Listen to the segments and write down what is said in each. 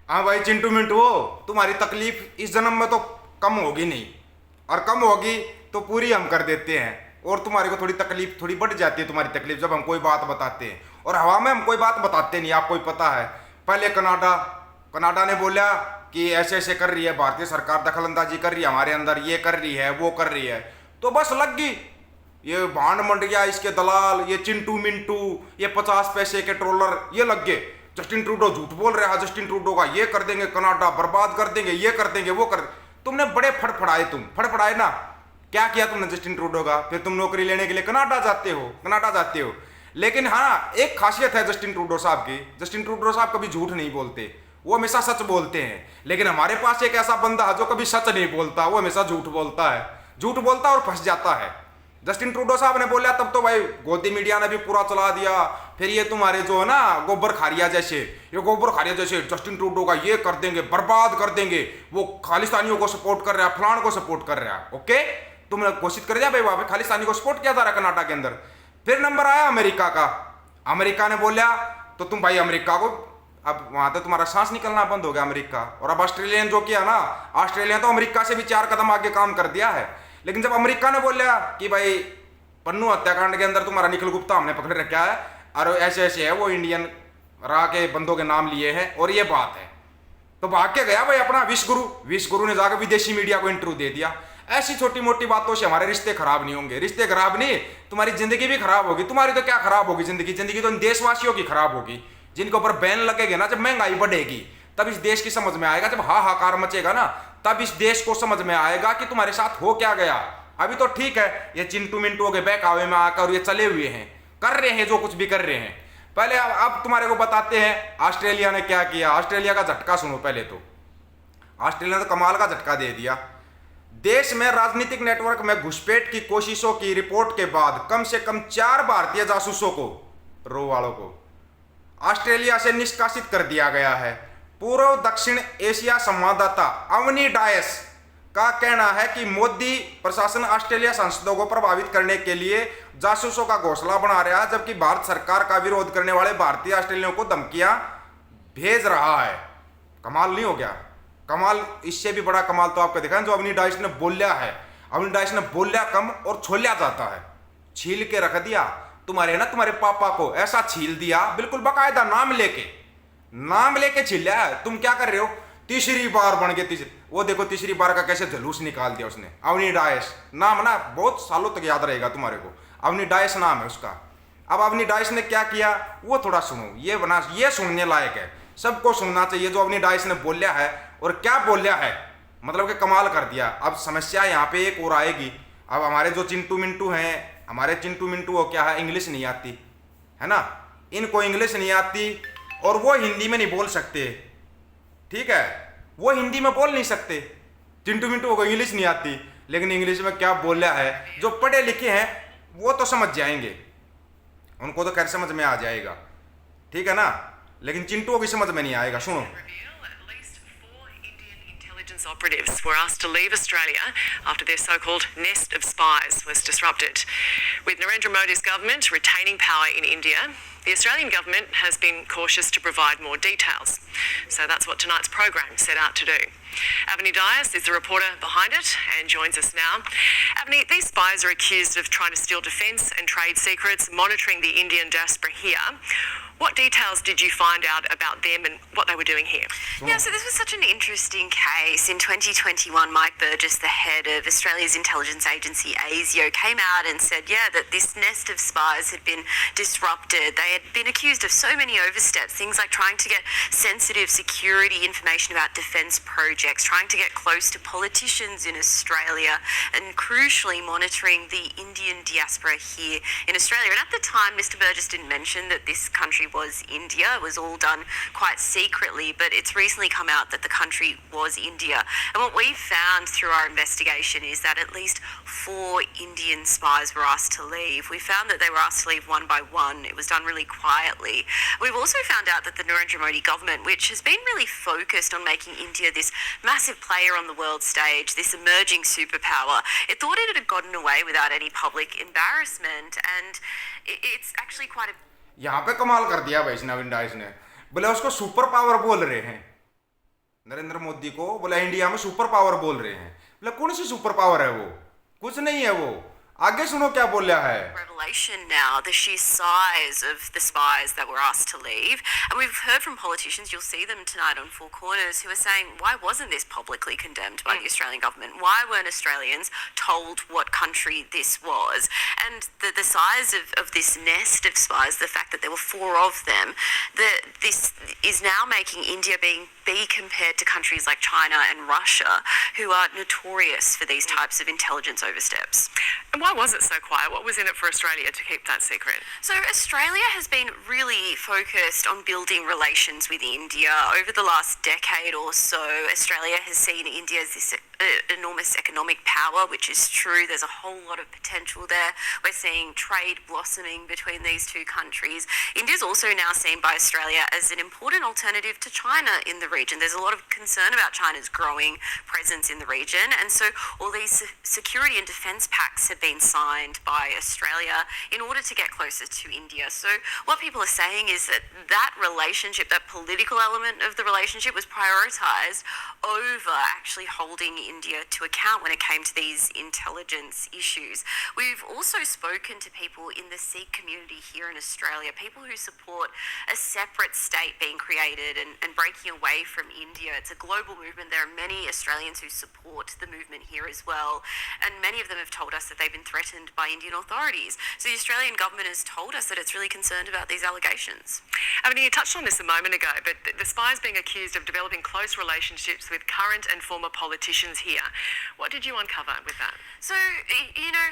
हाँ भाई चिंटू मिंटू हो, तुम्हारी तकलीफ इस जन्म में तो कम होगी नहीं, और कम होगी तो पूरी हम कर देते हैं। और तुम्हारे को थोड़ी तकलीफ थोड़ी बढ़ जाती है, तुम्हारी तकलीफ जब हम कोई बात बताते हैं। और हवा में हम कोई बात बताते नहीं, आपको ही पता है। पहले कनाडा कनाडा ने बोला कि ऐसे ऐसे कर रही है भारतीय सरकार, दखलंदाजी कर रही है हमारे अंदर, ये कर रही है वो कर रही है, तो बस लग गई ये भांड मंडिया, इसके दलाल, ये चिंटू मिंटू, ये 50 पैसे के ट्रोलर, ये लग गए। जस्टिन ट्रूडो झूठ बोल रहा है, जस्टिन ट्रूडो का ये कर देंगे, कनाडा बर्बाद कर देंगे, ये कर देंगे वो कर। तुमने बड़े फड़फड़ाए, तुम फड़फड़ाए ना। क्या किया तुमने जस्टिन ट्रूडो का? फिर तुम नौकरी लेने के लिए कनाडा जाते हो, कनाडा जाते हो। लेकिन हाँ, एक खासियत है जस्टिन ट्रूडो साहब की, जस्टिन ट्रूडो साहब कभी झूठ नहीं बोलते, वो हमेशा सच बोलते हैं। लेकिन हमारे पास एक ऐसा बंदा है जो कभी सच नहीं बोलता, वो हमेशा झूठ बोलता है, झूठ बोलता है और फंस जाता है। जस्टिन ट्रूडो साहब ने बोला तब तो भाई गोदी मीडिया ने भी पूरा चला दिया। फिर ये तुम्हारे जो है ना गोबर खारिया जैसे, ये गोबर खारिया जैसे जस्टिन ट्रूडो का ये कर देंगे, बर्बाद कर देंगे, वो खालिस्तानियों को सपोर्ट कर रहा है, फलान को सपोर्ट कर रहा है। ओके, तुमने घोषित कर दिया भाई वहां पे खालिस्तानी को सपोर्ट किया जा रहा है कनाडा के अंदर। फिर नंबर आया अमेरिका का, अमेरिका ने बोला तो तुम भाई अमेरिका को, अब वहां तो तुम्हारा सांस निकलना बंद हो गया अमेरिका। और अब ऑस्ट्रेलियन जो किया ना, ऑस्ट्रेलिया तो अमेरिका से भी 4 कदम आगे काम कर दिया है। लेकिन जब अमेरिका ने बोला कि भाई पन्नू हत्याकांड के अंदर तुम्हारा निखिल गुप्ता हमने पकड़ रखा है और ऐसे ऐसे है, वो इंडियन रा के बंदों के नाम लिए हैं और ये बात है, तो भाग के गया भाई अपना विश गुरु ने जाकर विदेशी मीडिया को इंटरव्यू दे दिया। ऐसी छोटी मोटी बातों से हमारे रिश्ते खराब नहीं होंगे, रिश्ते खराब नहीं, तुम्हारी जिंदगी भी खराब होगी। तुम्हारी तो क्या खराब होगी जिंदगी, जिंदगी तो इन देशवासियों की खराब होगी जिनके ऊपर बैन लगेगा ना। जब महंगाई बढ़ेगी तब इस देश की समझ में आएगा, जब हाहाकार मचेगा ना तब इस देश को समझ में आएगा कि तुम्हारे साथ हो क्या गया। अभी तो ठीक है, ये चिंटू मिंटू के बहकावे में आकर ये चले हुए हैं, कर रहे हैं जो कुछ भी कर रहे हैं। पहले अब तुम्हारे को बताते हैं ऑस्ट्रेलिया ने क्या किया। ऑस्ट्रेलिया का झटका सुनो पहले तो। ऑस्ट्रेलिया ने तो कमाल का झटका दे दिया। देश में राजनीतिक नेटवर्क में घुसपैठ की कोशिशों की रिपोर्ट के बाद कम से कम 4 भारतीय जासूसों को, रो वालों को, ऑस्ट्रेलिया से निष्कासित कर दिया गया है। पूर्व दक्षिण एशिया संवाददाता अवनी डायस का कहना है कि मोदी प्रशासन ऑस्ट्रेलिया सांसदों को प्रभावित करने के लिए जासूसों का घोंसला बना रहा है, जबकि भारत सरकार का विरोध करने वाले भारतीय ऑस्ट्रेलियों को धमकियां भेज रहा है। कमाल नहीं हो गया? कमाल, इससे भी बड़ा कमाल तो आपको दिखा जो अवनी डाइस ने बोलिया है। अवनी डाइस ने बोलिया कम और छोलिया जाता है, छील के रख दिया। तुम्हारे ना तुम्हारे पापा को ऐसा छील दिया, बिल्कुल बकायदा नाम लेके छीलिया है। तुम क्या कर रहे हो? तीसरी बार बन गए, तीसरी, वो देखो तीसरी बार का कैसे जलूस निकाल दिया उसने। अवनी डाइस नाम ना बहुत सालों तक याद रहेगा तुम्हारे को, अवनी डाइस नाम है उसका। अब अवनी डाइस ने क्या किया वो थोड़ा सुनो, ये सुनने लायक है, सबको सुनना चाहिए जो अवनी डाइस ने बोलिया है। और क्या बोलिया है, मतलब कि कमाल कर दिया। अब समस्या यहाँ पे एक और आएगी। अब हमारे जो चिंटू मिंटू हैं, हमारे चिंटू मिंटू को क्या है, इंग्लिश नहीं आती है ना, इनको इंग्लिश नहीं आती और वो हिंदी में नहीं बोल सकते, ठीक है, वो हिंदी में बोल नहीं सकते। चिंटू मिंटू को इंग्लिश नहीं आती, लेकिन इंग्लिश में क्या बोला है, जो पढ़े लिखे हैं वो तो समझ जाएंगे, उनको तो खैर समझ में आ जाएगा, ठीक है ना, लेकिन चिंटू की समझ में नहीं आएगा। सुनो। Operatives were asked to leave Australia after their so-called nest of spies was disrupted. With Narendra Modi's government retaining power in India, the Australian government has been cautious to provide more details. So that's what tonight's program set out to do. Avani Dias is the reporter behind it and joins us now. Avani, these spies are accused of trying to steal defence and trade secrets, monitoring the Indian diaspora here. What details did you find out about them and what they were doing here? Yeah, so this was such an interesting case. In 2021, Mike Burgess, the head of Australia's intelligence agency ASIO, came out and said, that this nest of spies had been disrupted. They had been accused of so many oversteps, things like trying to get sensitive security information about defence projects, trying to get close to politicians in Australia, and crucially monitoring the Indian diaspora here in Australia. And at the time, Mr Burgess didn't mention that this country was India. It was all done quite secretly, but it's recently come out that the country was India. And what we found through our investigation is that at least 4 Indian spies were asked to leave. We found that they were asked to leave one by one. It was done really quietly. We've also found out that the Narendra Modi government, which has been really focused on making India this massive player on the world stage, this emerging superpower, it thought it had gotten away without any public embarrassment, and it's actually quite a यहाँ पे कमाल कर दिया भाई नवीन dice ने, बोले उसको super power बोल रहे हैं। नरेंद्र मोदी को, बोला इंडिया में सुपर पावर बोल रहे हैं। बोला कौन सी सुपर पावर है वो, कुछ नहीं है वो। आगे सुनो क्या बोला है। Revelation now, the sheer size of the spies that were asked to leave. And we've heard from politicians, you'll see them tonight on Four Corners, who are saying, why wasn't this publicly condemned by the Australian government? Why weren't Australians told what country this was? And the size of this nest of spies, the fact that there were 4 of them, this is now making India be compared to countries like China and Russia, who are notorious for these types of intelligence oversteps. And why was it so quiet? What was in it for Australia to keep that secret? So Australia has been really focused on building relations with India. Over the last decade or so, Australia has seen India as this enormous economic power, which is true. There's a whole lot of potential there. We're seeing trade blossoming between these two countries. India's also now seen by Australia as an important alternative to China in the region. There's a lot of concern about China's growing presence in the region, and so all these security and defence pacts have been signed by Australia in order to get closer to India. So what people are saying is that that relationship, that political element of the relationship, was prioritised over actually holding India to account when it came to these intelligence issues. We've also spoken to people in the Sikh community here in Australia, people who support a separate state being created and breaking away from India. It's a global movement. There are many Australians who support the movement here as well, and many of them have told us that they've been threatened by Indian authorities. So the Australian government has told us that it's really concerned about these allegations. I mean, you touched on this a moment ago, but the spies being accused of developing close relationships with current and former politicians here. What did you uncover with that? So, you know,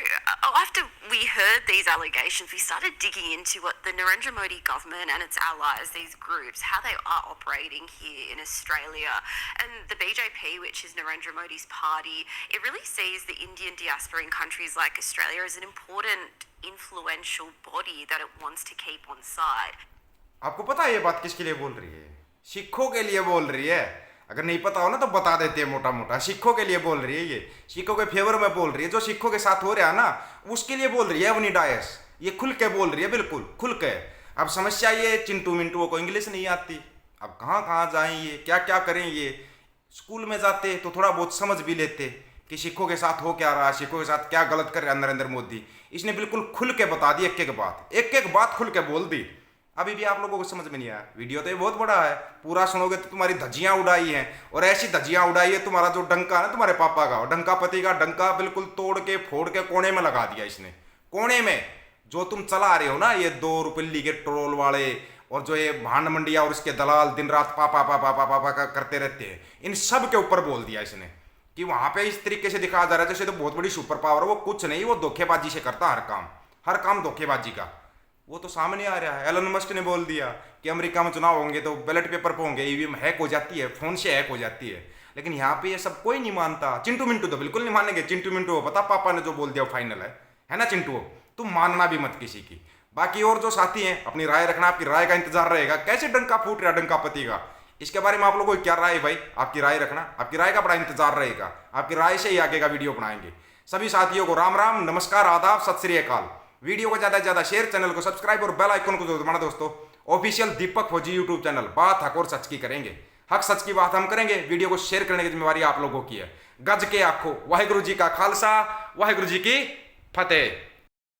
after we heard these allegations, we started digging into what the Narendra Modi government and its allies, these groups, how they are operating here in Australia. And the BJP, which is Narendra Modi's party, it really sees the Indian diaspora in countries like Australia as an important, influential body that it wants to keep on side. आपको पता है ये बात किसके लिए बोल रही है? सिखों के लिए बोल रही है। अगर नहीं पता हो ना तो बता देते हैं मोटा मोटा। सिखों के लिए बोल रही है, ये सिखों के फेवर में बोल रही है। जो सिखों के साथ हो रहा है ना, उसके लिए बोल रही है अपनी डायस। ये खुल के बोल रही है, बिल्कुल खुल के। अब समस्या ये चिंटू मिंटू को इंग्लिश नहीं आती, अब कहाँ कहाँ जाएं, ये क्या क्या करें। ये स्कूल में जाते तो थोड़ा बहुत समझ भी लेते कि सिखों के साथ हो क्या रहा है, सिखों के साथ क्या गलत कर रहा है नरेंद्र मोदी। इसने बिल्कुल खुल के बता दी, एक एक बात खुल के बोल दी। अभी भी आप लोगों को समझ में नहीं आया। वीडियो तो ये बहुत बड़ा है, पूरा सुनोगे तो तुम्हारी धज्जियां उड़ाई हैं, और ऐसी धज्जियां उड़ाई है तुम्हारा जो डंका है ना तुम्हारे पापा का, डंका पति का डंका बिल्कुल तोड़ के फोड़ के कोने में लगा दिया इसने। कोने में जो तुम चला रहे हो ना, ये 2 रुपये के ट्रोल वाले और जो ये भांड मंडिया और इसके दलाल दिन रात पापा पापा पापा पापा का करते रहते हैं, इन सब के ऊपर बोल दिया इसने कि वहां पे इस तरीके से दिखाया जा रहा है जैसे तो बहुत बड़ी सुपर पावर। वो कुछ नहीं, वो धोखेबाजी से करता हर काम धोखेबाजी का। वो तो सामने आ रहा है। एलन मस्क ने बोल दिया कि अमेरिका में चुनाव होंगे तो बैलेट पेपर पे होंगे, ईवीएम हैक हो जाती है, फोन से हैक हो जाती है। लेकिन यहाँ पे ये सब कोई नहीं मानता। चिंटू मिंटू तो बिल्कुल नहीं मानेंगे। चिंटू मिंटू पता पापा ने जो बोल दिया फाइनल है ना चिंटू, तुम मानना भी मत किसी की। बाकी और जो साथी हैं अपनी राय रखना, आपकी राय का इंतजार रहेगा। कैसे डंका फूट रहा डंका पति का, इसके बारे में आप लोगों को क्या राय है भाई? आपकी राय रखना, आपकी राय का बड़ा इंतजार रहेगा। आपकी राय से ही आगे का वीडियो बनाएंगे। सभी साथियों को राम राम, नमस्कार, आदाब, सत श्री अकाल। वीडियो को ज्यादा से ज्यादा शेयर, चैनल को सब्सक्राइब और बेल आइकन को दबाना दोस्तों। ऑफिशियल दीपक फौजी यूट्यूब चैनल, बात हक और सच की करेंगे। हक सच की बात हम करेंगे। वीडियो को शेयर करने की जिम्मेवारी आप लोगों की है। गज के आखो, वाहिगुरु जी का खालसा, वाहिगुरु जी की फतेह।